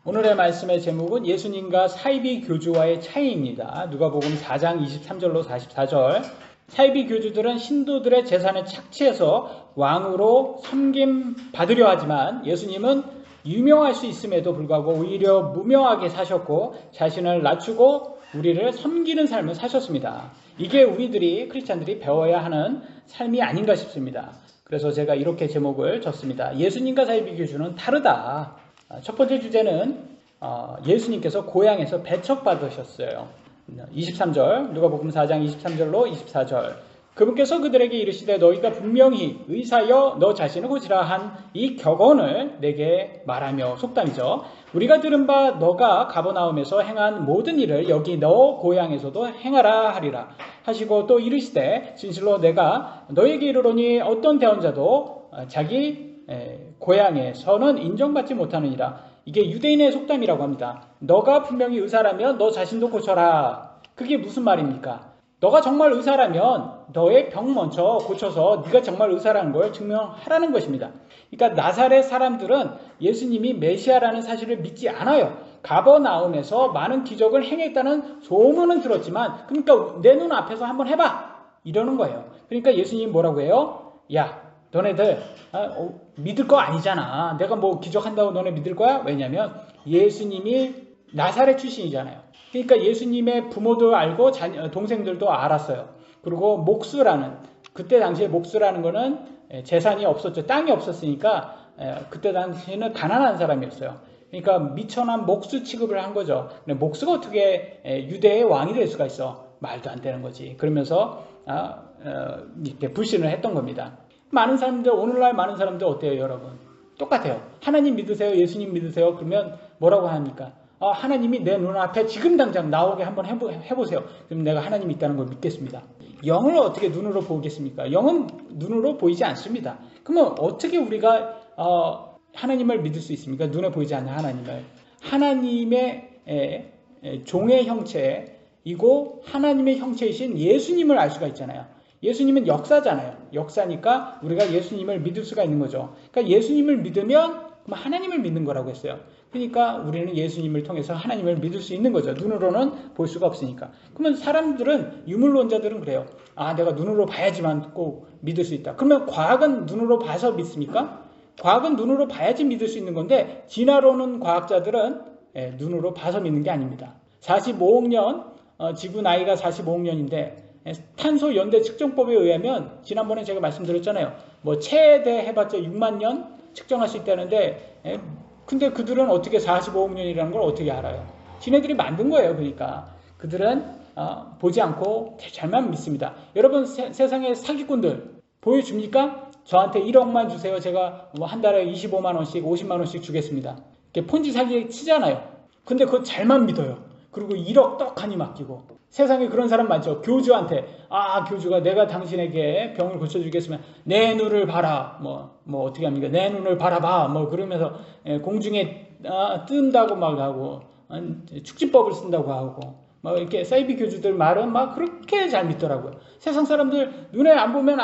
오늘의 말씀의 제목은 예수님과 사이비 교주와의 차이입니다. 누가복음 4장 23절로 44절. 사이비 교주들은 신도들의 재산을 착취해서 왕으로 섬김 받으려 하지만 예수님은 유명할 수 있음에도 불구하고 오히려 무명하게 사셨고 자신을 낮추고 우리를 섬기는 삶을 사셨습니다. 이게 우리들이 크리스찬들이 배워야 하는 삶이 아닌가 싶습니다. 그래서 제가 이렇게 제목을 줬습니다. 예수님과 사이비 교주는 다르다. 첫 번째 주제는 예수님께서 고향에서 배척받으셨어요. 23절, 누가복음 4장 23절로 24절. 그분께서 그들에게 이르시되 너희가 분명히 의사여 너 자신을 고치라 한 이 격언을 내게 말하며, 속담이죠. 우리가 들은 바 너가 가버나움에서 행한 모든 일을 여기 너 고향에서도 행하라 하리라 하시고 또 이르시되 진실로 내가 너에게 이르노니 어떤 대언자도 자기 고향에서는 인정받지 못하느니라. 이게 유대인의 속담이라고 합니다. 너가 분명히 의사라면 너 자신도 고쳐라. 그게 무슨 말입니까? 너가 정말 의사라면 너의 병 먼저 고쳐서 네가 정말 의사라는 걸 증명하라는 것입니다. 그러니까 나사렛 사람들은 예수님이 메시아라는 사실을 믿지 않아요. 가버나움에서 많은 기적을 행했다는 소문은 들었지만, 그러니까 내 눈 앞에서 한번 해봐 이러는 거예요. 그러니까 예수님이 뭐라고 해요? 야, 너네들 믿을 거 아니잖아. 내가 뭐 기적한다고 너네 믿을 거야? 왜냐면 예수님이 나사렛 출신이잖아요. 그러니까 예수님의 부모도 알고 동생들도 알았어요. 그리고 목수라는, 그때 당시에 목수라는 거는 재산이 없었죠. 땅이 없었으니까 그때 당시에는 가난한 사람이었어요. 그러니까 미천한 목수 취급을 한 거죠. 근데 목수가 어떻게 유대의 왕이 될 수가 있어? 말도 안 되는 거지. 그러면서 이렇게 불신을 했던 겁니다. 많은 사람들, 오늘날 많은 사람들 어때요, 여러분? 똑같아요. 하나님 믿으세요? 예수님 믿으세요? 그러면 뭐라고 합니까? 하나님이 내 눈앞에 지금 당장 나오게 한번 해보세요. 그럼 내가 하나님이 있다는 걸 믿겠습니다. 영을 어떻게 눈으로 보겠습니까? 영은 눈으로 보이지 않습니다. 그러면 어떻게 우리가 하나님을 믿을 수 있습니까? 눈에 보이지 않는 하나님을. 하나님의 종의 형체이고 하나님의 형체이신 예수님을 알 수가 있잖아요. 예수님은 역사잖아요. 역사니까 우리가 예수님을 믿을 수가 있는 거죠. 그러니까 예수님을 믿으면 하나님을 믿는 거라고 했어요. 그러니까 우리는 예수님을 통해서 하나님을 믿을 수 있는 거죠. 눈으로는 볼 수가 없으니까. 그러면 사람들은, 유물론자들은 그래요. 내가 눈으로 봐야지만 꼭 믿을 수 있다. 그러면 과학은 눈으로 봐서 믿습니까? 과학은 눈으로 봐야지 믿을 수 있는 건데, 진화론은 과학자들은 눈으로 봐서 믿는 게 아닙니다. 45억 년, 지구 나이가 45억 년인데 탄소 연대 측정법에 의하면, 지난번에 제가 말씀드렸잖아요. 뭐 최대 해봤자 6만 년 측정할 수 있다는데, 근데 그들은 어떻게 45억 년이라는 걸 어떻게 알아요? 지네들이 만든 거예요. 그러니까 그들은 보지 않고 잘만 믿습니다. 여러분, 세상의 사기꾼들 보여줍니까? 저한테 1억만 주세요. 제가 뭐 한 달에 25만 원씩 50만 원씩 주겠습니다. 이렇게 폰지 사기 치잖아요. 근데 그거 잘만 믿어요. 그리고 1억 떡하니 맡기고. 세상에 그런 사람 많죠. 교주한테, 교주가 내가 당신에게 병을 고쳐주겠으면 내 눈을 봐라. 뭐 어떻게 합니까? 내 눈을 바라봐. 뭐 그러면서 공중에 뜬다고 막 하고, 축지법을 쓴다고 하고, 막 이렇게 사이비 교주들 말은 막 그렇게 잘 믿더라고요. 세상 사람들 눈에 안 보면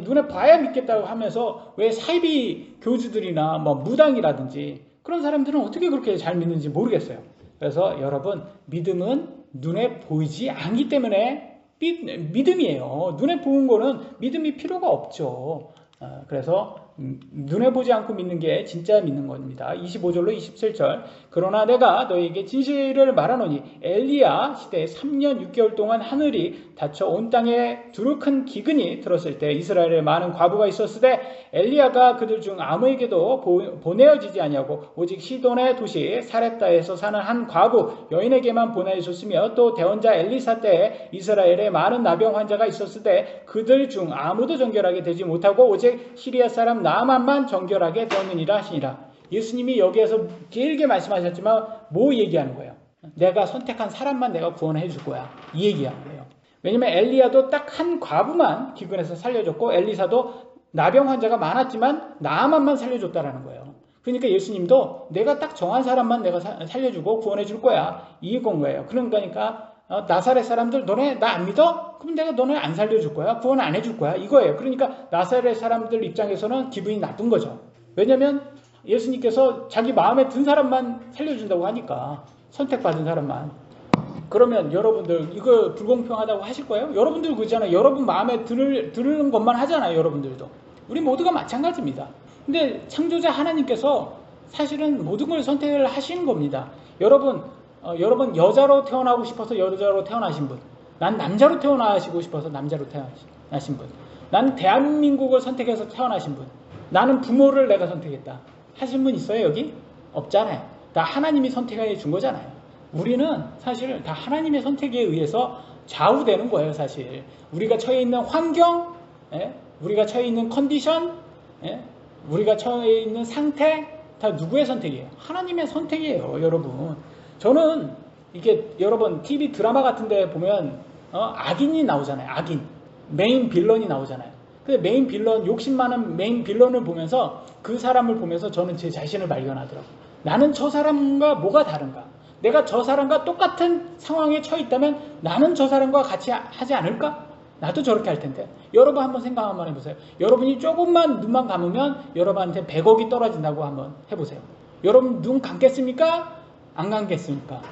눈에 봐야 믿겠다고 하면서 왜 사이비 교주들이나 뭐 무당이라든지 그런 사람들은 어떻게 그렇게 잘 믿는지 모르겠어요. 그래서 여러분, 믿음은 눈에 보이지 않기 때문에 믿음이에요. 눈에 보는 거는 믿음이 필요가 없죠. 그래서 눈에 보지 않고 믿는 게 진짜 믿는 겁니다. 25절로 27절. 그러나 내가 너에게 진실을 말하노니 엘리야 시대에 3년 6개월 동안 하늘이 닫혀 온 땅에 두루 큰 기근이 들었을 때 이스라엘에 많은 과부가 있었을 때 엘리야가 그들 중 아무에게도 보내어지지 아니하고 오직 시돈의 도시 사렙다에서 사는 한 과부 여인에게만 보내줬으며 또 대언자 엘리사 때에 이스라엘에 많은 나병 환자가 있었을 때 그들 중 아무도 정결하게 되지 못하고 오직 시리아 사람 나만만 정결하게 되었느니라 하시니라. 예수님이 여기에서 길게 말씀하셨지만 뭐 얘기하는 거예요? 내가 선택한 사람만 내가 구원해 줄 거야. 이 얘기하는 거예요. 왜냐면 엘리야도 딱 한 과부만 기근에서 살려줬고 엘리사도 나병 환자가 많았지만 나만만 살려줬다라는 거예요. 그러니까 예수님도 내가 딱 정한 사람만 내가 살려주고 구원해 줄 거야. 이건 거예요. 그러니까 나사렛 사람들 너네 나 안 믿어? 그럼 내가 너네 안 살려줄 거야. 구원 안 해줄 거야. 이거예요. 그러니까 나사렛 사람들 입장에서는 기분이 나쁜 거죠. 왜냐면 예수님께서 자기 마음에 든 사람만 살려준다고 하니까, 선택받은 사람만. 그러면 여러분들 이거 불공평하다고 하실 거예요? 여러분들 그잖아요. 여러분 마음에 들는 것만 하잖아요. 여러분들도. 우리 모두가 마찬가지입니다. 근데 창조자 하나님께서 사실은 모든 걸 선택을 하시는 겁니다. 여러분 여자로 태어나고 싶어서 여자로 태어나신 분, 난 남자로 태어나시고 싶어서 남자로 태어나신 분, 난 대한민국을 선택해서 태어나신 분, 나는 부모를 내가 선택했다 하신 분 있어요? 여기? 없잖아요. 다 하나님이 선택해 준 거잖아요. 우리는 사실 다 하나님의 선택에 의해서 좌우되는 거예요. 사실 우리가 처해 있는 환경, 우리가 처해 있는 컨디션, 우리가 처해 있는 상태, 다 누구의 선택이에요? 하나님의 선택이에요. 여러분, 저는 이게 여러분 TV 드라마 같은 데 보면 악인이 나오잖아요. 악인, 메인 빌런이 나오잖아요. 근데 메인 빌런, 욕심 많은 메인 빌런을 보면서, 그 사람을 보면서 저는 제 자신을 발견하더라고요. 나는 저 사람과 뭐가 다른가? 내가 저 사람과 똑같은 상황에 처해 있다면 나는 저 사람과 같이 하지 않을까? 나도 저렇게 할 텐데. 여러분 한번 생각 한번 해보세요. 여러분이 조금만 눈만 감으면 여러분한테 100억이 떨어진다고 한번 해보세요. 여러분 눈 감겠습니까? 안 감겠습니까?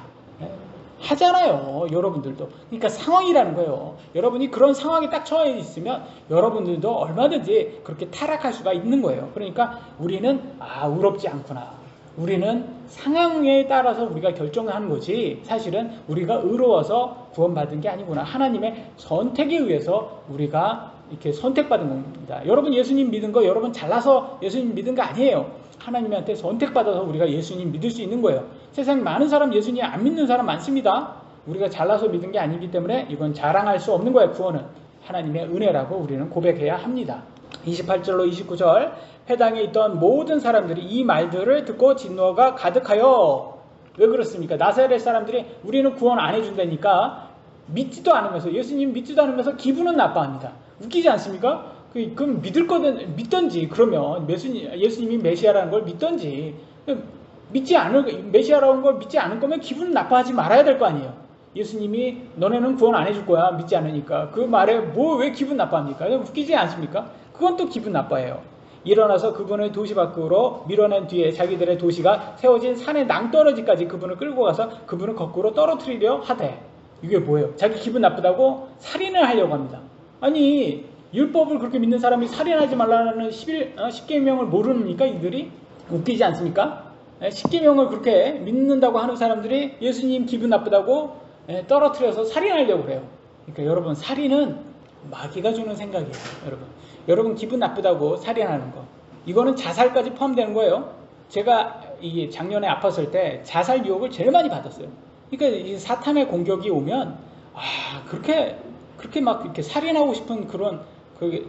하잖아요. 여러분들도. 그러니까 상황이라는 거예요. 여러분이 그런 상황에 딱 처해 있으면 여러분들도 얼마든지 그렇게 타락할 수가 있는 거예요. 그러니까 우리는 의롭지 않구나. 우리는 상황에 따라서 우리가 결정하는 거지, 사실은 우리가 의로워서 구원받은 게 아니구나. 하나님의 선택에 의해서 우리가 이렇게 선택받은 겁니다. 여러분 예수님 믿은 거 여러분 잘나서 예수님 믿은 거 아니에요. 하나님한테 선택받아서 우리가 예수님 믿을 수 있는 거예요. 세상에 많은 사람 예수님 안 믿는 사람 많습니다. 우리가 잘나서 믿은 게 아니기 때문에 이건 자랑할 수 없는 거예요. 구원은 하나님의 은혜라고 우리는 고백해야 합니다. 28절로 29절, 회당에 있던 모든 사람들이 이 말들을 듣고 진노가 가득하여. 왜 그렇습니까? 나사렛 사람들이 우리는 구원 안 해준다니까 믿지도 않으면서, 예수님 믿지도 않으면서 기분은 나빠합니다. 웃기지 않습니까? 그럼 믿을 거든 믿던지, 그러면 예수님이 메시아라는 걸 믿던지, 메시아라는 걸 믿지 않을 거면 기분 나빠하지 말아야 될 거 아니에요. 예수님이 너네는 구원 안 해줄 거야 믿지 않으니까. 그 말에 왜 기분 나빠합니까? 웃기지 않습니까? 그건 또 기분 나빠해요. 일어나서 그분을 도시 밖으로 밀어낸 뒤에 자기들의 도시가 세워진 산의 낭떠러지까지 그분을 끌고 가서 그분을 거꾸로 떨어뜨리려 하되. 이게 뭐예요? 자기 기분 나쁘다고 살인을 하려고 합니다. 아니, 율법을 그렇게 믿는 사람이 살인하지 말라는 10계명을 모르니까 이들이? 웃기지 않습니까? 10계명을 그렇게 믿는다고 하는 사람들이 예수님 기분 나쁘다고 떨어뜨려서 살인하려고 그래요. 그러니까 여러분, 살인은 마귀가 주는 생각이에요. 여러분 기분 나쁘다고 살인하는 거, 이거는 자살까지 포함되는 거예요. 제가 이 작년에 아팠을 때 자살 유혹을 제일 많이 받았어요. 그러니까 이 사탄의 공격이 오면 그렇게 막 이렇게 살인하고 싶은 그런,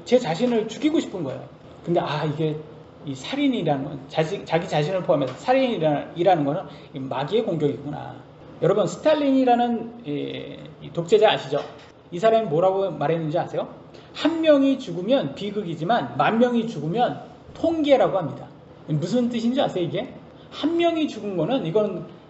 제 자신을 죽이고 싶은 거예요. 근데 이게 이 살인이라는 건, 자기 자신을 포함해서 살인이라는 거는 마귀의 공격이구나. 여러분, 스탈린이라는 이 독재자 아시죠? 이 사람이 뭐라고 말했는지 아세요? 한 명이 죽으면 비극이지만 만 명이 죽으면 통계라고 합니다. 무슨 뜻인지 아세요? 이게 한 명이 죽은 거는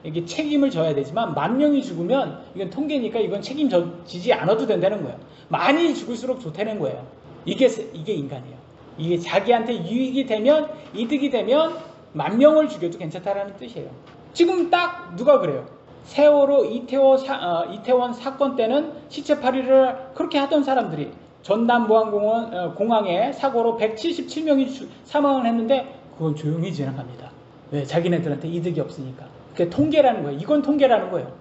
이게 책임을 져야 되지만, 만 명이 죽으면 이건 통계니까 이건 책임지지 않아도 된다는 거예요. 많이 죽을수록 좋다는 거예요. 이게 인간이에요. 이게 자기한테 유익이 되면, 이득이 되면 만 명을 죽여도 괜찮다라는 뜻이에요. 지금 딱 누가 그래요? 세월호 이태원 사건 때는 시체팔이를 그렇게 하던 사람들이 전남 공항에 사고로 177명이 사망을 했는데 그건 조용히 지나갑니다. 왜? 자기네들한테 이득이 없으니까. 그게 통계라는 거예요. 이건 통계라는 거예요.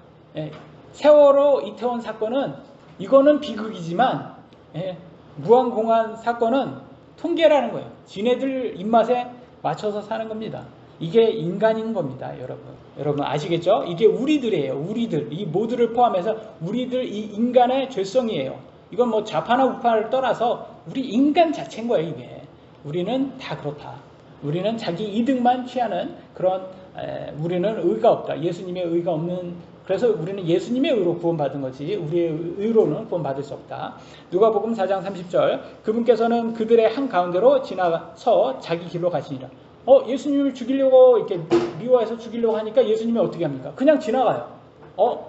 세월호 이태원 사건은 이거는 비극이지만 무안공항 사건은 통계라는 거예요. 지네들 입맛에 맞춰서 사는 겁니다. 이게 인간인 겁니다. 여러분 아시겠죠? 이게 우리들이에요. 우리들, 이 모두를 포함해서 우리들, 이 인간의 죄성이에요. 이건 뭐 좌파나 우파를 떠나서 우리 인간 자체인 거예요. 이게 우리는 다 그렇다. 우리는 자기 이득만 취하는 그런, 우리는 의가 없다. 예수님의 의가 없는, 그래서 우리는 예수님의 의로 구원받은 거지 우리의 의로는 구원받을 수 없다. 누가복음 4장 30절, 그분께서는 그들의 한가운데로 지나서 자기 길로 가시니라. 예수님을 죽이려고 이렇게 미워해서 죽이려고 하니까 예수님이 어떻게 합니까? 그냥 지나가요.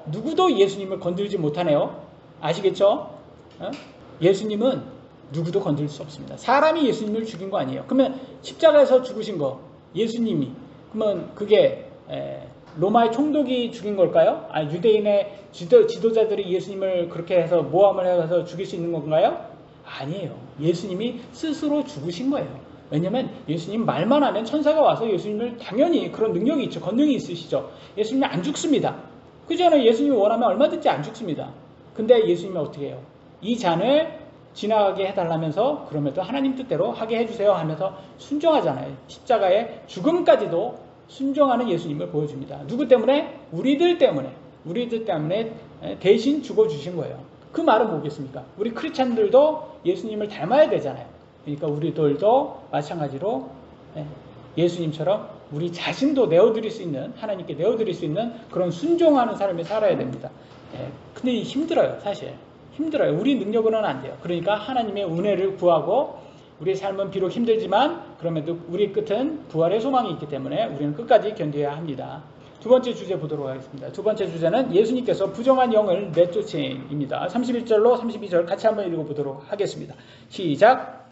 누구도 예수님을 건들지 못하네요. 아시겠죠? 예수님은 누구도 건들 수 없습니다. 사람이 예수님을 죽인 거 아니에요. 그러면 십자가에서 죽으신 거, 예수님이. 그러면 그게 로마의 총독이 죽인 걸까요? 아니, 유대인의 지도자들이 예수님을 그렇게 해서 모함을 해서 죽일 수 있는 건가요? 아니에요. 예수님이 스스로 죽으신 거예요. 왜냐면 예수님 말만 하면 천사가 와서 예수님을 당연히 그런 능력이 있죠. 권능이 있으시죠. 예수님이 안 죽습니다. 그전에 예수님이 원하면 얼마든지 안 죽습니다. 근데 예수님이 어떻게 해요? 이 잔을 지나가게 해달라면서 그러면도 하나님 뜻대로 하게 해주세요 하면서 순종하잖아요. 십자가의 죽음까지도 순종하는 예수님을 보여줍니다. 누구 때문에? 우리들 때문에 대신 죽어주신 거예요. 그 말은 뭐겠습니까? 우리 크리스찬들도 예수님을 닮아야 되잖아요. 그러니까 우리들도 마찬가지로 예수님처럼 우리 자신도 내어드릴 수 있는, 하나님께 내어드릴 수 있는 그런 순종하는 삶을 살아야 됩니다. 근데 힘들어요. 사실 힘들어요. 우리 능력으로는 안 돼요. 그러니까 하나님의 은혜를 구하고, 우리의 삶은 비록 힘들지만 그럼에도 우리 끝은 부활의 소망이 있기 때문에 우리는 끝까지 견뎌야 합니다. 두 번째 주제 보도록 하겠습니다. 두 번째 주제는 예수님께서 부정한 영을 내쫓음입니다. 31절로 32절 같이 한번 읽어보도록 하겠습니다. 시작.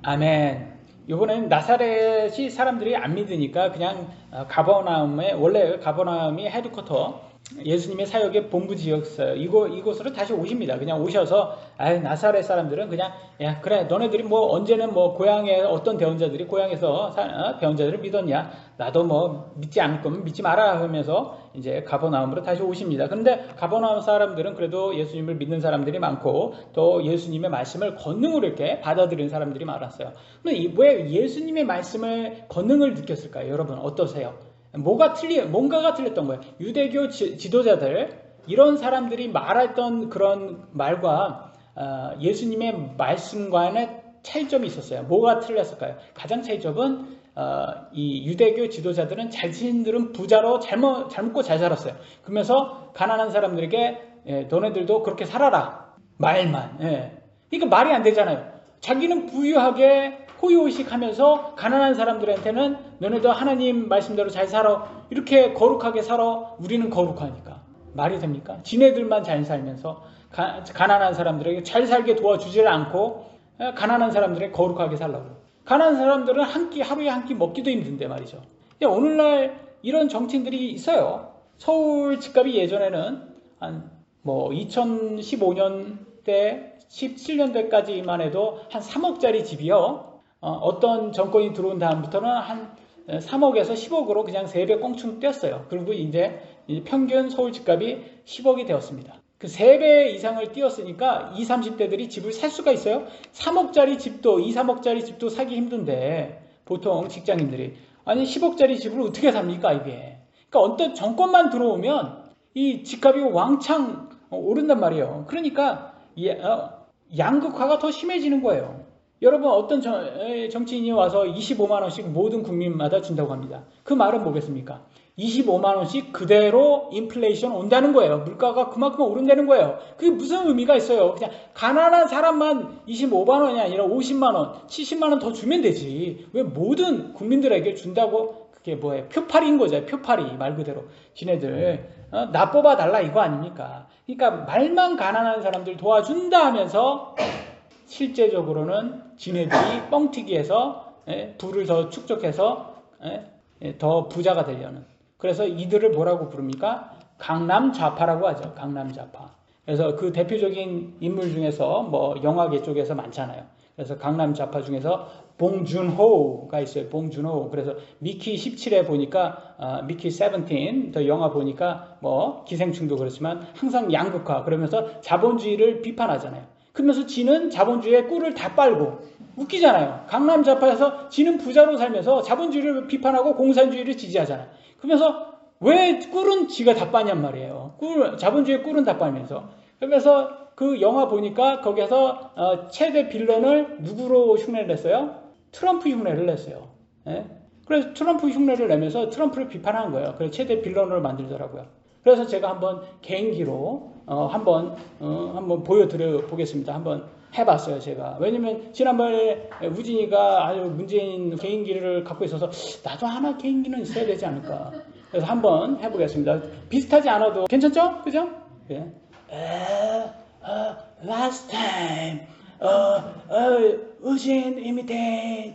아멘. 이번엔 나사렛이 사람들이 안 믿으니까 그냥 가버나움에, 원래 가버나움이 헤드쿼터, 예수님의 사역의 본부 지역이었어요. 이곳으로 다시 오십니다. 그냥 오셔서 나사렛 사람들은 그냥 야 그래 너네들이 뭐 언제는 뭐 고향에 어떤 대원자들이 고향에서 대원자들을 믿었냐, 나도 뭐 믿지 않을 거면 믿지 마라 하면서 이제 가버나움으로 다시 오십니다. 그런데 가버나움 사람들은 그래도 예수님을 믿는 사람들이 많고 또 예수님의 말씀을 권능으로 이렇게 받아들이는 사람들이 많았어요. 근데 왜 예수님의 말씀을 권능을 느꼈을까요? 여러분 어떠세요? 뭔가가 틀렸던 거예요. 유대교 지도자들, 이런 사람들이 말했던 그런 말과 예수님의 말씀과는 차이점이 있었어요. 뭐가 틀렸을까요? 가장 차이점은 이 유대교 지도자들은 자신들은 부자로 잘 먹고 잘 살았어요. 그러면서 가난한 사람들에게 너네들도 그렇게 살아라. 말만. 그러니까 말이 안 되잖아요. 자기는 부유하게 호의호식하면서 가난한 사람들한테는 너네도 하나님 말씀대로 잘 살아, 이렇게 거룩하게 살아. 우리는 거룩하니까. 말이 됩니까? 지네들만 잘 살면서 가난한 사람들에게 잘 살게 도와주지를 않고 가난한 사람들에게 거룩하게 살라고. 가난한 사람들은 하루에 한 끼 먹기도 힘든데 말이죠. 오늘날 이런 정치인들이 있어요. 서울 집값이 예전에는 한 2015년대 17년대까지만 해도 한 3억짜리 집이요. 어떤 정권이 들어온 다음부터는 한 3억에서 10억으로 그냥 3배 꽁충 뛰었어요. 그리고 이제 평균 서울 집값이 10억이 되었습니다. 그 3배 이상을 뛰었으니까 20, 30대들이 집을 살 수가 있어요? 3억짜리 집도, 2, 3억짜리 집도 사기 힘든데 보통 직장인들이 아니 10억짜리 집을 어떻게 삽니까 이게? 그러니까 어떤 정권만 들어오면 이 집값이 왕창 오른단 말이에요. 그러니까 양극화가 더 심해지는 거예요. 여러분 어떤 정치인이 와서 25만 원씩 모든 국민마다 준다고 합니다. 그 말은 뭐겠습니까? 25만 원씩 그대로 인플레이션 온다는 거예요. 물가가 그만큼 오른다는 거예요. 그게 무슨 의미가 있어요? 그냥 가난한 사람만 25만 원이 아니라 50만 원, 70만 원 더 주면 되지. 왜 모든 국민들에게 준다고? 그게 뭐예요? 표팔이인 거죠. 표팔이 말 그대로. 지네들 나 뽑아달라 이거 아닙니까? 그러니까 말만 가난한 사람들 도와준다 하면서 실제적으로는 지네들이 뻥튀기해서 부를 더 축적해서 더 부자가 되려는. 그래서 이들을 뭐라고 부릅니까? 강남 좌파라고 하죠. 강남 좌파. 그래서 그 대표적인 인물 중에서 뭐 영화계 쪽에서 많잖아요. 그래서 강남 좌파 중에서 봉준호가 있어요. 봉준호. 그래서 미키 17에 보니까 미키 17, 더 영화 보니까 뭐 기생충도 그렇지만 항상 양극화 그러면서 자본주의를 비판하잖아요. 그러면서 지는 자본주의의 꿀을 다 빨고 웃기잖아요. 강남 좌파에서 지는 부자로 살면서 자본주의를 비판하고 공산주의를 지지하잖아요. 그러면서 왜 꿀은 지가 다 빠냔 말이에요. 자본주의의 꿀은 다 빨면서. 그러면서 그 영화 보니까 거기서 최대 빌런을 누구로 흉내를 냈어요? 트럼프 흉내를 냈어요. 그래서 트럼프 흉내를 내면서 트럼프를 비판한 거예요. 그래서 최대 빌런으로 만들더라고요. 그래서 제가 한번 개인기로 한번 보여드려 보겠습니다. 한번 해봤어요, 제가. 왜냐면 지난번에 우진이가 아주 문재인 개인기를 갖고 있어서 나도 하나 개인기는 있어야 되지 않을까. 그래서 한번 해보겠습니다. 비슷하지 않아도 괜찮죠? 그죠? 예. Last time, Eugene imitate,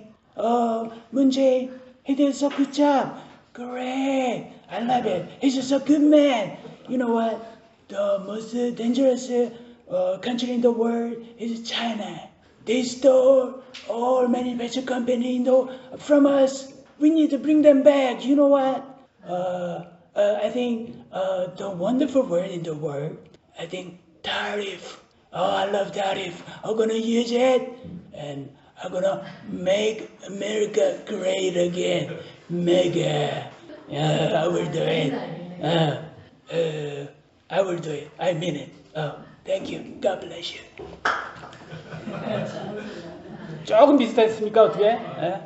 Moon-jae, he did so good job. Great, I love it. He's just a good man. You know what? The most dangerous country in the world is China. They stole all manufacturing company from us. We need to bring them back. You know what? I think the wonderful word in the world, I think tariff. Oh, I love tariff. I'm gonna use it, and I'm gonna make America great again. Mega. Yeah, I will do it. I will do it. I mean it. Thank you. God bless you. 조금 비슷했습니까? 어떻게? 예?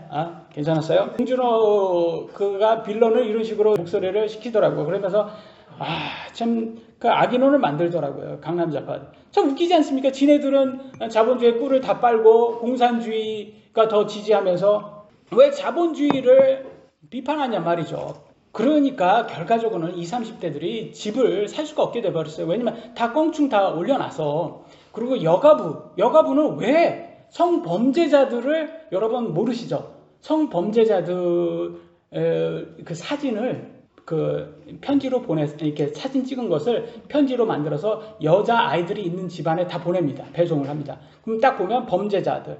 괜찮았어요? 홍준호 그가 빌런을 이런 식으로 목소리를 시키더라고요. 그러면서 참 그 악인혼을 만들더라고요. 강남자파. 참 웃기지 않습니까? 지네들은 자본주의 꿀을 다 빨고 공산주의가 더 지지하면서 왜 자본주의를 비판하냐 말이죠. 그러니까 결과적으로는 20, 30대들이 집을 살 수가 없게 돼버렸어요. 왜냐면 다 껑충 다 올려놔서. 그리고 여가부는 왜 성범죄자들을 여러분 모르시죠? 성범죄자들 그 사진을 그 편지로 이렇게 사진 찍은 것을 편지로 만들어서 여자 아이들이 있는 집안에 다 보냅니다. 배송을 합니다. 그럼 딱 보면 범죄자들,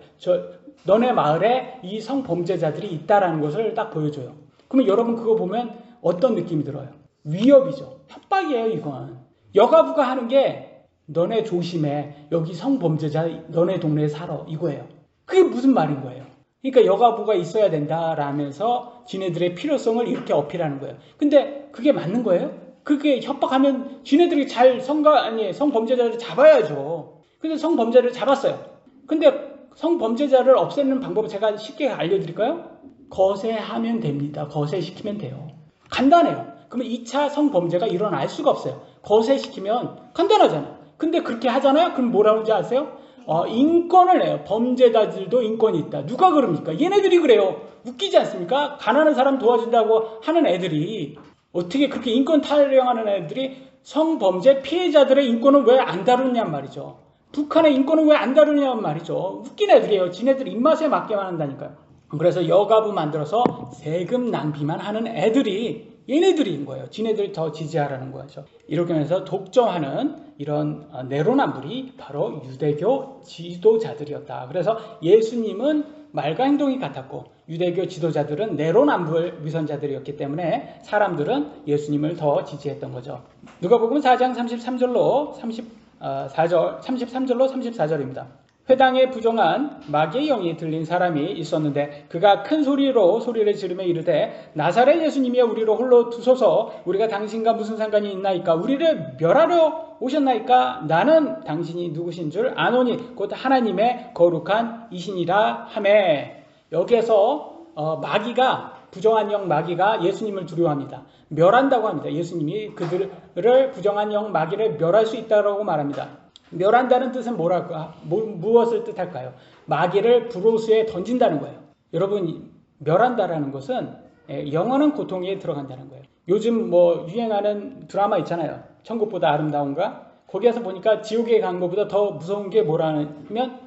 너네 마을에 이 성범죄자들이 있다라는 것을 딱 보여줘요. 그러면 여러분 그거 보면 어떤 느낌이 들어요? 위협이죠. 협박이에요, 이건. 여가부가 하는 게 너네 조심해. 여기 성범죄자 너네 동네에 살아. 이거예요. 그게 무슨 말인 거예요? 그러니까 여가부가 있어야 된다라면서 지네들의 필요성을 이렇게 어필하는 거예요. 근데 그게 맞는 거예요? 그게 협박하면 지네들이 성범죄자를 잡아야죠. 근데 성범죄를 잡았어요. 근데 성범죄자를 없애는 방법을 제가 쉽게 알려드릴까요? 거세하면 됩니다. 거세시키면 돼요. 간단해요. 그러면 2차 성범죄가 일어날 수가 없어요. 거세시키면 간단하잖아요. 근데 그렇게 하잖아요? 그럼 뭐라고 하는지 아세요? 인권을 내요. 범죄자들도 인권이 있다. 누가 그럽니까? 얘네들이 그래요. 웃기지 않습니까? 가난한 사람 도와준다고 하는 애들이 어떻게 그렇게 인권 타령하는 애들이 성범죄 피해자들의 인권을 왜 안 다루냐는 말이죠. 북한의 인권을 왜 안 다루냐는 말이죠. 웃긴 애들이에요. 지네들 입맛에 맞게만 한다니까요. 그래서 여가부 만들어서 세금 낭비만 하는 애들이 얘네들인 거예요. 지네들 더 지지하라는 거죠. 이렇게 하면서 독점하는 이런 내로남불이 바로 유대교 지도자들이었다. 그래서 예수님은 말과 행동이 같았고 유대교 지도자들은 내로남불 위선자들이었기 때문에 사람들은 예수님을 더 지지했던 거죠. 누가복음 4장 33절로 34절입니다. 회당에 부정한 마귀의 영이 들린 사람이 있었는데 그가 큰 소리로 소리를 지르며 이르되 나사렛 예수님이여 우리를 홀로 두소서. 우리가 당신과 무슨 상관이 있나이까? 우리를 멸하러 오셨나이까? 나는 당신이 누구신 줄 아노니 곧 하나님의 거룩한 이신이라 하매. 여기에서 마귀가 부정한 영 마귀가 예수님을 두려워합니다. 멸한다고 합니다. 예수님이 그들을 부정한 영 마귀를 멸할 수 있다고 말합니다. 멸한다는 뜻은 무엇을 뜻할까요? 마귀를 불호수에 던진다는 거예요. 여러분, 멸한다라는 것은 영원한 고통에 들어간다는 거예요. 요즘 유행하는 드라마 있잖아요. 천국보다 아름다운가? 거기에서 보니까 지옥에 간 것보다 더 무서운 게 뭐라면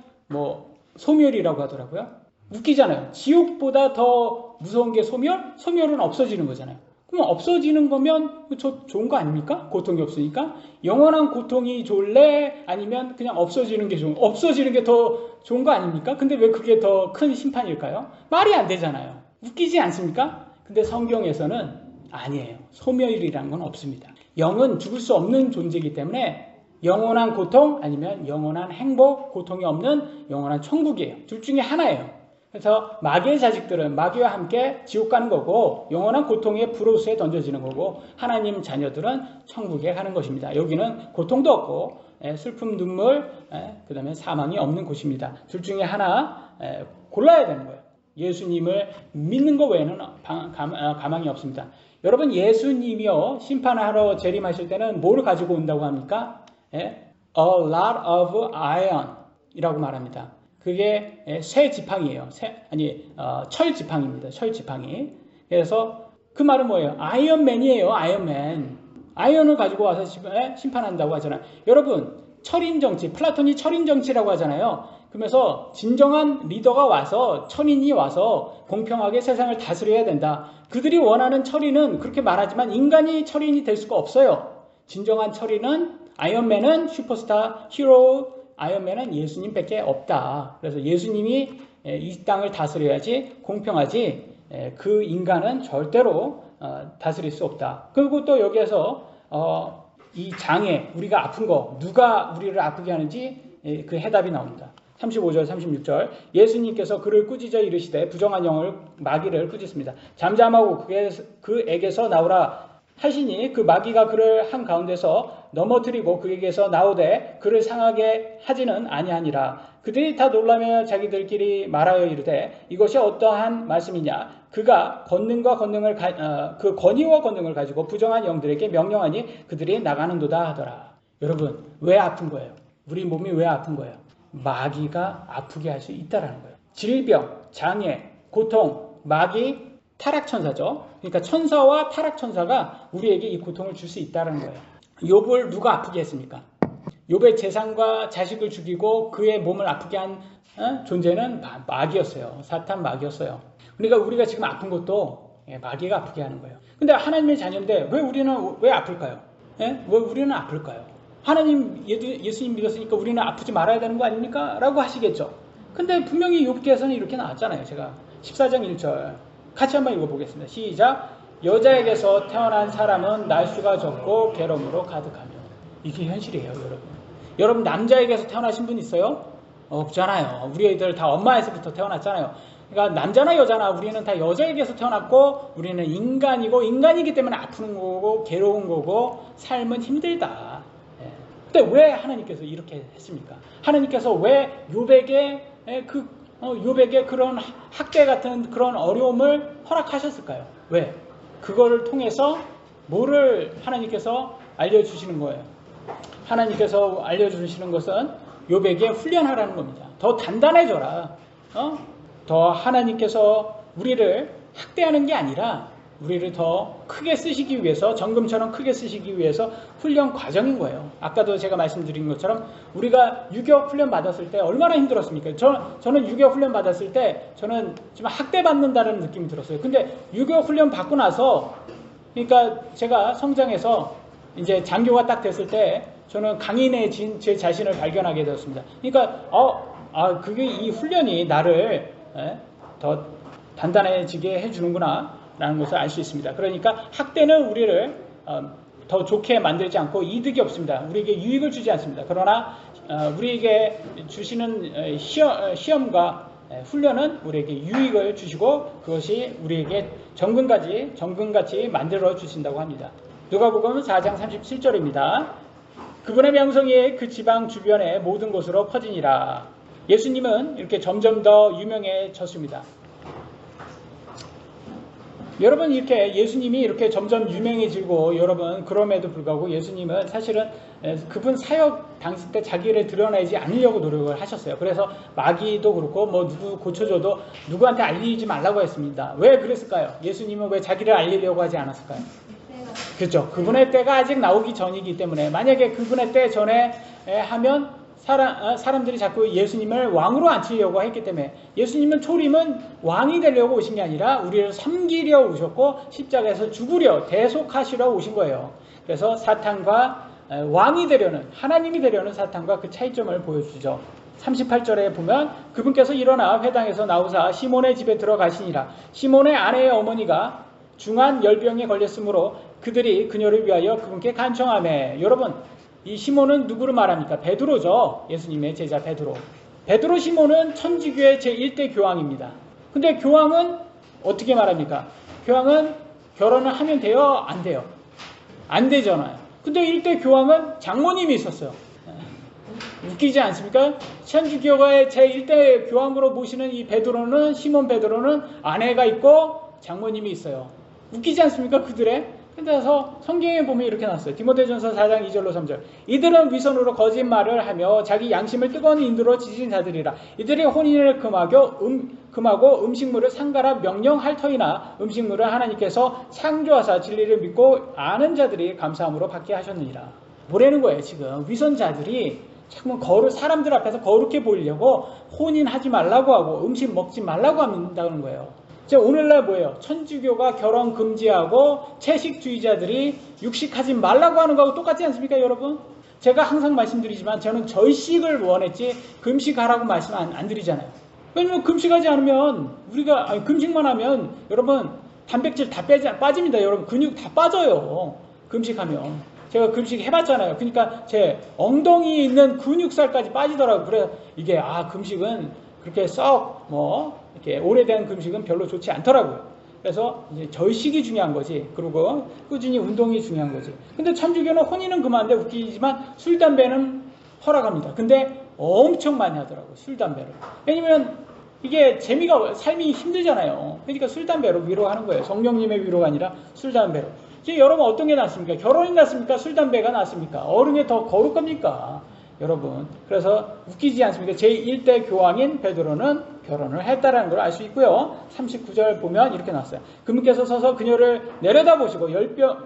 소멸이라고 하더라고요. 웃기잖아요. 지옥보다 더 무서운 게 소멸? 소멸은 없어지는 거잖아요. 그럼 없어지는 거면 좋은 거 아닙니까? 고통이 없으니까. 영원한 고통이 좋을래? 아니면 그냥 없어지는 게 없어지는 게 더 좋은 거 아닙니까? 근데 왜 그게 더 큰 심판일까요? 말이 안 되잖아요. 웃기지 않습니까? 근데 성경에서는 아니에요. 소멸이라는 건 없습니다. 영은 죽을 수 없는 존재이기 때문에 영원한 고통 아니면 영원한 행복, 고통이 없는 영원한 천국이에요. 둘 중에 하나예요. 그래서 마귀의 자식들은 마귀와 함께 지옥 가는 거고 영원한 고통의 불호수에 던져지는 거고 하나님 자녀들은 천국에 가는 것입니다. 여기는 고통도 없고 슬픔, 눈물, 그 다음에 사망이 없는 곳입니다. 둘 중에 하나 골라야 되는 거예요. 예수님을 믿는 것 외에는 가망이 없습니다. 여러분 예수님이요 심판을 하러 재림하실 때는 뭘 가지고 온다고 합니까? A lot of iron 이라고 말합니다. 그게 쇠 지팡이에요. 철 지팡이입니다. 철 지팡이. 그래서 그 말은 뭐예요? 아이언맨이에요. 아이언맨. 아이언을 가지고 와서 심판한다고 하잖아요. 여러분, 철인 정치, 플라톤이 철인 정치라고 하잖아요. 그러면서 진정한 리더가 와서, 철인이 와서 공평하게 세상을 다스려야 된다. 그들이 원하는 철인은 그렇게 말하지만 인간이 철인이 될 수가 없어요. 진정한 철인은, 아이언맨은 슈퍼스타, 히로, 아이언맨은 예수님밖에 없다. 그래서 예수님이 이 땅을 다스려야지 공평하지, 그 인간은 절대로 다스릴 수 없다. 그리고 또 여기에서 이 장애, 우리가 아픈 거, 누가 우리를 아프게 하는지 그 해답이 나옵니다. 35절, 36절. 예수님께서 그를 꾸짖어 이르시되 부정한 영을 마귀를 꾸짖습니다. 잠잠하고 그에게서 나오라 하시니 그 마귀가 그를 한 가운데서 넘어뜨리고 그에게서 나오되 그를 상하게 하지는 아니하니라. 그들이 다 놀라며 자기들끼리 말하여 이르되 이것이 어떠한 말씀이냐. 그가 그 권위와 권능을 가지고 부정한 영들에게 명령하니 그들이 나가는도다 하더라. 여러분, 왜 아픈 거예요? 우리 몸이 왜 아픈 거예요? 마귀가 아프게 할 수 있다라는 거예요. 질병, 장애, 고통, 마귀, 타락천사죠. 그러니까 천사와 타락천사가 우리에게 이 고통을 줄 수 있다는 거예요. 욥을 누가 아프게 했습니까? 욥의 재산과 자식을 죽이고 그의 몸을 아프게 한 존재는 마귀였어요. 사탄 마귀였어요. 그러니까 우리가 지금 아픈 것도 마귀가 아프게 하는 거예요. 근데 하나님의 자녀인데 왜 우리는 왜 아플까요? 왜 우리는 아플까요? 하나님, 예수님 믿었으니까 우리는 아프지 말아야 되는 거 아닙니까? 라고 하시겠죠. 근데 분명히 욥기에서는 이렇게 나왔잖아요. 제가 14장 1절 같이 한번 읽어보겠습니다. 시작. 여자에게서 태어난 사람은 날수가 적고 괴로움으로 가득하며. 이게 현실이에요, 여러분. 여러분, 남자에게서 태어나신 분 있어요? 없잖아요. 우리 애들 다 엄마에서부터 태어났잖아요. 그러니까 남자나 여자나 우리는 다 여자에게서 태어났고 우리는 인간이고 인간이기 때문에 아픈 거고 괴로운 거고 삶은 힘들다. 근데 왜 하나님께서 이렇게 했습니까? 하나님께서 왜 욥에게 그런 학대 같은 그런 어려움을 허락하셨을까요? 왜? 그거를 통해서 뭐를 하나님께서 알려주시는 거예요? 하나님께서 알려주시는 것은 욥에게 훈련하라는 겁니다. 더 단단해져라. 더 하나님께서 우리를 학대하는 게 아니라 우리를 더 크게 쓰시기 위해서, 정금처럼 크게 쓰시기 위해서 훈련 과정인 거예요. 아까도 제가 말씀드린 것처럼 우리가 유교 훈련 받았을 때 얼마나 힘들었습니까? 저는 유교 훈련 받았을 때 저는 좀 학대받는다는 느낌이 들었어요. 근데 유교 훈련 받고 나서, 그러니까 제가 성장해서 이제 장교가 딱 됐을 때 저는 강인해진 제 자신을 발견하게 되었습니다. 그러니까 그게 이 훈련이 나를 더 단단해지게 해주는구나 라는 것을 알 수 있습니다. 그러니까 학대는 우리를 더 좋게 만들지 않고 이득이 없습니다. 우리에게 유익을 주지 않습니다. 그러나 우리에게 주시는 시험과 훈련은 우리에게 유익을 주시고 그것이 우리에게 정금같이 만들어 주신다고 합니다. 누가복음 4장 37절입니다. 그분의 명성이 그 지방 주변의 모든 곳으로 퍼지니라. 예수님은 이렇게 점점 더 유명해졌습니다. 여러분, 이렇게 예수님이 이렇게 점점 유명해지고, 여러분, 그럼에도 불구하고 예수님은 사실은 그분 사역 당시 때 자기를 드러내지 않으려고 노력을 하셨어요. 그래서 마귀도 그렇고 누구 고쳐줘도 누구한테 알리지 말라고 했습니다. 왜 그랬을까요? 예수님은 왜 자기를 알리려고 하지 않았을까요? 그렇죠. 그분의 때가 아직 나오기 전이기 때문에, 만약에 그분의 때 전에 하면 사람들이 자꾸 예수님을 왕으로 앉히려고 했기 때문에, 예수님은 초림은 왕이 되려고 오신 게 아니라 우리를 섬기려 오셨고 십자가에서 죽으려 대속하시러 오신 거예요. 그래서 사탄과 왕이 되려는, 하나님이 되려는 사탄과 그 차이점을 보여주죠. 38절에 보면 그분께서 일어나 회당에서 나오사 시몬의 집에 들어가시니라. 시몬의 아내의 어머니가 중한 열병에 걸렸으므로 그들이 그녀를 위하여 그분께 간청하매. 여러분, 이 시몬은 누구를 말합니까? 베드로죠. 예수님의 제자 베드로. 베드로 시몬은 천주교의 제1대 교황입니다. 근데 교황은 어떻게 말합니까? 교황은 결혼을 하면 돼요? 안 돼요? 안 되잖아요. 근데 1대 교황은 장모님이 있었어요. 웃기지 않습니까? 천주교의 제1대 교황으로 모시는 이 베드로는, 시몬 베드로는 아내가 있고 장모님이 있어요. 웃기지 않습니까? 그들의? 그래서 성경에 보면 이렇게 나왔어요. 디모데전서 4장 2절로 3절. 이들은 위선으로 거짓말을 하며 자기 양심을 뜨거운 인도로 지진 자들이라. 이들이 혼인을 금하고 음식물을 상가라 명령할 터이나 음식물을 하나님께서 창조하사 진리를 믿고 아는 자들이 감사함으로 받게 하셨느니라. 뭐라는 거예요 지금. 위선자들이 자꾸 사람들 앞에서 거룩해 보이려고 혼인하지 말라고 하고 음식 먹지 말라고 한다는 거예요. 오늘날 뭐예요? 천주교가 결혼 금지하고 채식주의자들이 육식하지 말라고 하는 거하고 똑같지 않습니까 여러분? 제가 항상 말씀드리지만 저는 절식을 원했지 금식하라고 말씀 안 드리잖아요. 왜냐면 금식하지 않으면 금식만 하면 여러분 단백질 다 빠집니다. 여러분 근육 다 빠져요. 금식하면. 제가 금식 해봤잖아요. 그러니까 제 엉덩이에 있는 근육살까지 빠지더라고요. 그래서 이게 금식은 그렇게 이렇게 오래된 금식은 별로 좋지 않더라고요. 그래서 이제 절식이 중요한 거지. 그리고 꾸준히 운동이 중요한 거지. 근데 천주교는 혼인은 그만데 웃기지만 술, 담배는 허락합니다. 근데 엄청 많이 하더라고요. 술, 담배를. 왜냐면 이게 삶이 힘들잖아요. 그러니까 술, 담배로 위로하는 거예요. 성령님의 위로가 아니라 술, 담배로. 지금 여러분 어떤 게 낫습니까? 결혼이 낫습니까? 술, 담배가 낫습니까? 어른이 더 거룩합니까? 여러분. 그래서 웃기지 않습니까? 제1대 교황인 베드로는 결혼을 했다라는 걸 알 수 있고요. 39절 보면 이렇게 나왔어요. 그분께서 서서 그녀를 내려다보시고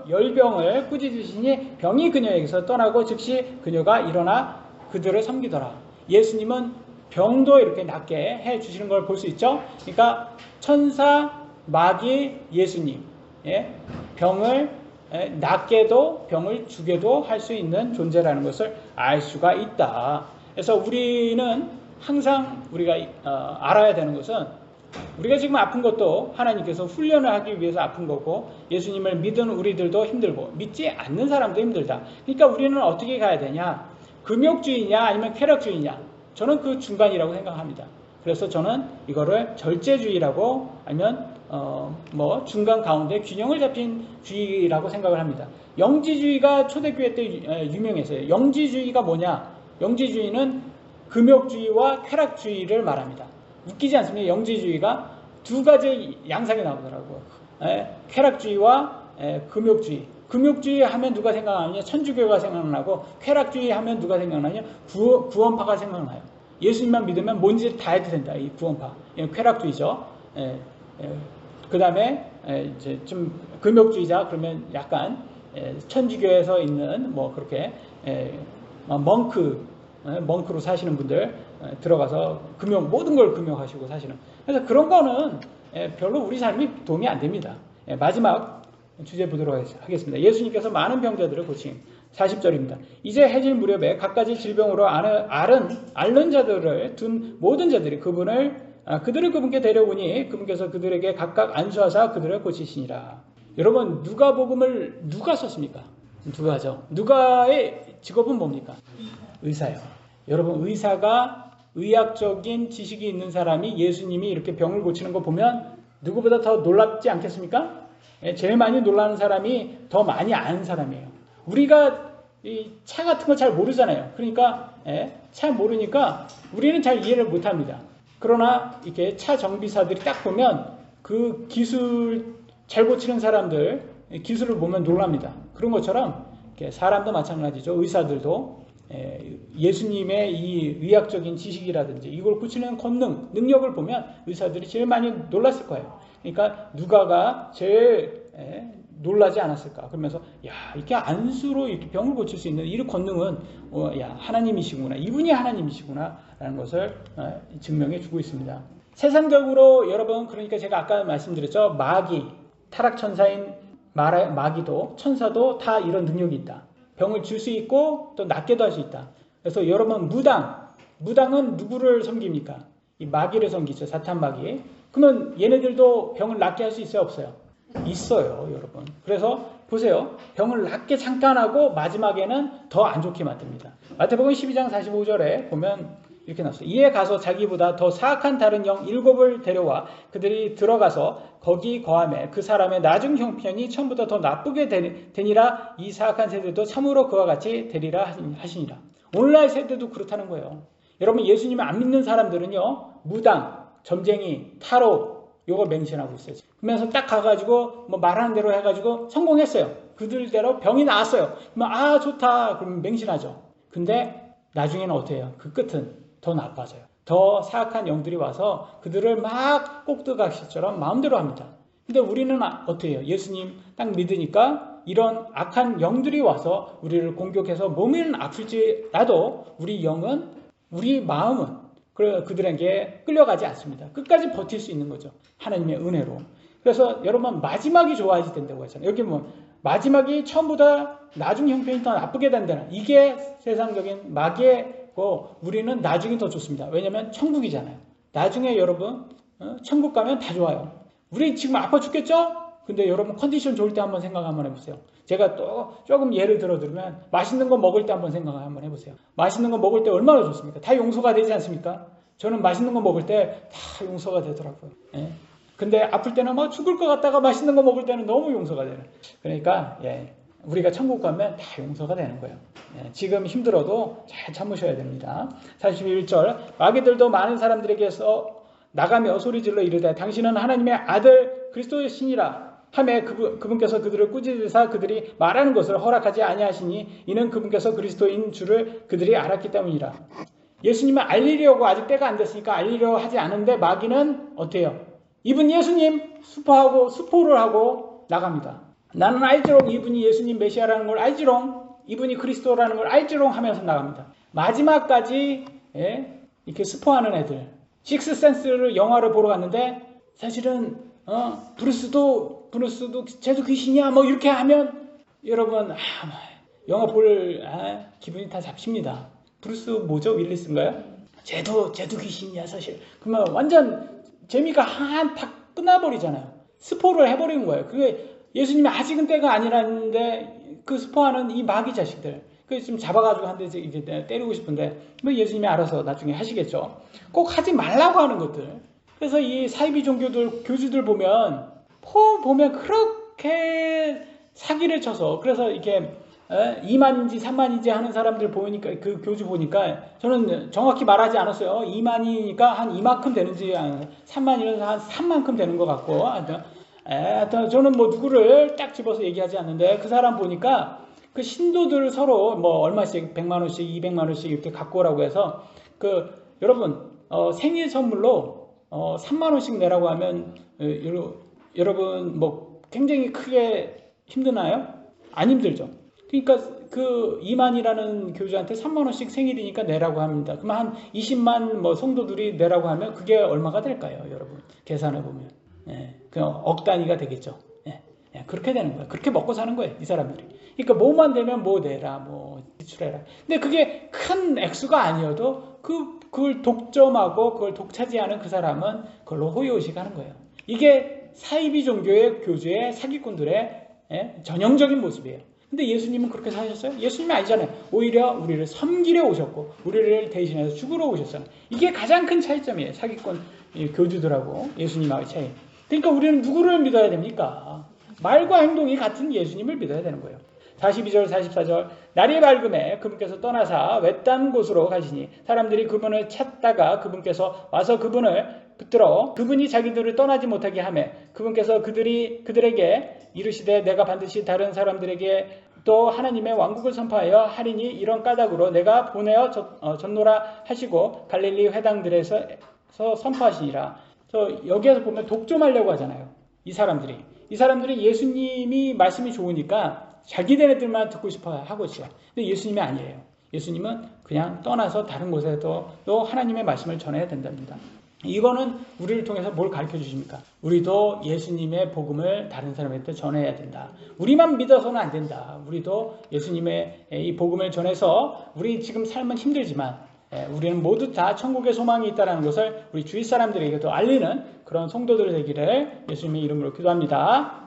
열병을 꾸짖으시니 병이 그녀에게서 떠나고 즉시 그녀가 일어나 그들을 섬기더라. 예수님은 병도 이렇게 낫게 해주시는 걸 볼 수 있죠. 그러니까 천사, 마귀, 예수님 병을 낫게도 병을 주게도 할 수 있는 존재라는 것을 알 수가 있다. 그래서 우리는 항상 우리가 알아야 되는 것은 우리가 지금 아픈 것도 하나님께서 훈련을 하기 위해서 아픈 거고 예수님을 믿은 우리들도 힘들고 믿지 않는 사람도 힘들다. 그러니까 우리는 어떻게 가야 되냐? 금욕주의냐 아니면 쾌락주의냐? 저는 그 중간이라고 생각합니다. 그래서 저는 이거를 절제주의라고 아니면 중간 가운데 균형을 잡힌 주의라고 생각을 합니다. 영지주의가 초대교회 때 유명했어요. 영지주의가 뭐냐? 영지주의는 금욕주의와 쾌락주의를 말합니다. 웃기지 않습니까? 영지주의가 두 가지 양상이 나오더라고요. 쾌락주의와 금욕주의. 금욕주의 하면 누가 생각나느냐? 천주교가 생각나고 쾌락주의 하면 누가 생각나냐? 구원파가 생각나요. 예수님만 믿으면 뭔지 다 해도 된다. 이 구원파. 쾌락주의죠. 그 다음에 이제 좀 금욕주의자 그러면 약간 천주교에서 있는 그렇게 멍크로 사시는 분들 들어가서 모든 걸 금욕하시고 사시는. 그래서 그런 거는 별로 우리 삶이 도움이 안 됩니다. 마지막 주제 보도록 하겠습니다. 예수님께서 많은 병자들을 고침. 40절입니다. 이제 해질 무렵에 갖가지 질병으로 앓는 자들을 둔 모든 자들이 그들을 그분께 데려오니 그분께서 그들에게 각각 안수하사 그들을 고치시니라. 여러분 누가복음을 누가 썼습니까? 누가죠. 누가의 직업은 뭡니까? 의사예요. 여러분 의사가 의학적인 지식이 있는 사람이 예수님이 이렇게 병을 고치는 거 보면 누구보다 더 놀랍지 않겠습니까? 제일 많이 놀라는 사람이 더 많이 아는 사람이에요. 우리가 이 차 같은 거 잘 모르잖아요. 그러니까 차 모르니까 우리는 잘 이해를 못합니다. 그러나 이렇게 차 정비사들이 딱 보면 그 기술 잘 고치는 사람들 기술을 보면 놀랍니다. 그런 것처럼 사람도 마찬가지죠. 의사들도 예수님의 이 의학적인 지식이라든지 이걸 고치는 권능, 능력을 보면 의사들이 제일 많이 놀랐을 거예요. 그러니까 누가가 제일 놀라지 않았을까. 그러면서 이렇게 안수로 이렇게 병을 고칠 수 있는 이 권능은 하나님이시구나. 이분이 하나님이시구나 라는 것을 증명해 주고 있습니다. 세상적으로 여러분 그러니까 제가 아까 말씀드렸죠. 마귀, 타락천사인 마귀도 천사도 다 이런 능력이 있다. 병을 줄 수 있고 또 낫게도 할 수 있다. 그래서 여러분 무당은 누구를 섬깁니까? 이 마귀를 섬기죠. 사탄 마귀. 그러면 얘네들도 병을 낫게 할 수 있어요? 없어요? 있어요, 여러분. 그래서 보세요. 병을 낫게 잠깐 하고 마지막에는 더 안 좋게 만듭니다. 마태복음 12장 45절에 보면 이렇게 나왔어요. 이에 가서 자기보다 더 사악한 다른 영 7을 데려와 그들이 들어가서 거기 거하매 그 사람의 나중 형편이 처음보다 더 나쁘게 되니라. 이 사악한 세대도 참으로 그와 같이 되리라 하시니라. 오늘날 세대도 그렇다는 거예요. 여러분 예수님을 안 믿는 사람들은요. 무당, 점쟁이, 타로 요거 맹신하고 있어요. 그러면서 딱 가가지고 말하는 대로 해가지고 성공했어요. 그들대로 병이 나았어요. 그러면 좋다. 그러면 맹신하죠. 근데 나중에는 어떻게 해요? 그 끝은 더 나빠져요. 더 사악한 영들이 와서 그들을 막 꼭두각시처럼 마음대로 합니다. 근데 우리는 어떻게 해요? 예수님 딱 믿으니까 이런 악한 영들이 와서 우리를 공격해서 몸은 아플지라도 우리 영은, 우리 마음은 그들에게 끌려가지 않습니다. 끝까지 버틸 수 있는 거죠. 하나님의 은혜로. 그래서 여러분 마지막이 좋아야지 된다고 했잖아요. 여기 뭐 마지막이 처음보다 나중 형편이 더 나쁘게 된다는, 이게 세상적인 마귀고, 우리는 나중이 더 좋습니다. 왜냐하면 천국이잖아요. 나중에 여러분 천국 가면 다 좋아요. 우리 지금 아파 죽겠죠? 근데 여러분 컨디션 좋을 때 한번 생각 한번 해보세요. 제가 또 조금 예를 들면 맛있는 거 먹을 때 한번 생각 한번 해보세요. 맛있는 거 먹을 때 얼마나 좋습니까? 다 용서가 되지 않습니까? 저는 맛있는 거 먹을 때 다 용서가 되더라고요. 예. 근데 아플 때는 막 죽을 것 같다가 맛있는 거 먹을 때는 너무 용서가 되는. 그러니까 우리가 천국 가면 다 용서가 되는 거예요. 지금 힘들어도 잘 참으셔야 됩니다. 41절 마귀들도 많은 사람들에게서 나가며 소리질러 이르되 당신은 하나님의 아들 그리스도의 신이라 하매 그분께서 그들을 꾸짖으사 그들이 말하는 것을 허락하지 아니하시니 이는 그분께서 그리스도인 줄을 그들이 알았기 때문이라. 예수님을 알리려고 아직 때가 안 됐으니까 알리려고 하지 않은데 마귀는 어때요? 이분 예수님 스포를 하고 나갑니다. 나는 알지롱 이분이 예수님 메시아라는 걸 알지롱, 이분이 그리스도라는 걸 알지롱 하면서 나갑니다. 마지막까지 이렇게 스포하는 애들. 식스센스를 영화를 보러 갔는데 사실은 브루스도 쟤도 귀신이야 뭐 이렇게 하면 여러분 영화 볼 기분이 다 잡힙니다. 브루스 뭐죠? 윌리스인가요? 쟤도 귀신이야 사실. 그러면 완전 재미가 한탁 끝나버리잖아요. 스포를 해버리는 거예요. 그게 예수님이 아직은 때가 아니라는데 그 스포하는 이 마귀 자식들. 그래서 지금 잡아가지고 한 대 이제 때리고 싶은데 뭐 예수님이 알아서 나중에 하시겠죠. 꼭 하지 말라고 하는 것들. 그래서 이 사이비 종교들 교주들 보면 그렇게 사기를 쳐서 그래서 이렇게 2만인지 3만인지 하는 사람들 보니까 그 교주 보니까 저는 정확히 말하지 않았어요. 2만이니까 한 이만큼 되는지 3만이면 한 3만큼 되는 것 같고 하여튼 저는 뭐 누구를 딱 집어서 얘기하지 않는데 그 사람 보니까 그 신도들 서로 뭐 얼마씩 100만 원씩 200만 원씩 이렇게 갖고 오라고 해서 여러분 생일 선물로 3만 원씩 내라고 하면 여러분 뭐 굉장히 크게 힘드나요? 안 힘들죠. 그러니까 그 2만이라는 교주한테 3만 원씩 생일이니까 내라고 합니다. 그러면 한 20만 뭐 성도들이 내라고 하면 그게 얼마가 될까요, 여러분? 계산해 보면 그 억 단위가 되겠죠. 그렇게 되는 거예요. 그렇게 먹고 사는 거예요, 이 사람들이. 그러니까 뭐만 되면 뭐 내라, 뭐 지출해라. 근데 그게 큰 액수가 아니어도 그걸 독점하고 그걸 독차지하는 그 사람은 그걸로 호의호식하는 거예요. 이게 사이비 종교의 교주의 사기꾼들의 전형적인 모습이에요. 근데 예수님은 그렇게 사셨어요? 예수님이 아니잖아요. 오히려 우리를 섬기려 오셨고 우리를 대신해서 죽으러 오셨어요. 이게 가장 큰 차이점이에요. 사기꾼 교주들하고 예수님하고의 차이. 그러니까 우리는 누구를 믿어야 됩니까? 말과 행동이 같은 예수님을 믿어야 되는 거예요. 42절 44절 날이 밝음에 그분께서 떠나사 외딴 곳으로 가시니 사람들이 그분을 찾다가 그분께서 와서 그분을 붙들어 그분이 자기들을 떠나지 못하게 하매 그분께서 그들에게 이르시되 내가 반드시 다른 사람들에게 또 하나님의 왕국을 선포하여 하리니 이런 까닭으로 내가 보내어 전노라 하시고 갈릴리 회당들에서 선포하시니라. 여기에서 보면 독점하려고 하잖아요. 이 사람들이 예수님이 말씀이 좋으니까 자기네 애들만 듣고 싶어 하고 있어요. 근데 예수님이 아니에요. 예수님은 그냥 떠나서 다른 곳에도 또 하나님의 말씀을 전해야 된답니다. 이거는 우리를 통해서 뭘 가르쳐 주십니까? 우리도 예수님의 복음을 다른 사람한테 전해야 된다. 우리만 믿어서는 안 된다. 우리도 예수님의 이 복음을 전해서 우리 지금 삶은 힘들지만 우리는 모두 다 천국의 소망이 있다는 것을 우리 주위 사람들에게도 알리는 그런 성도들 되기를 예수님의 이름으로 기도합니다.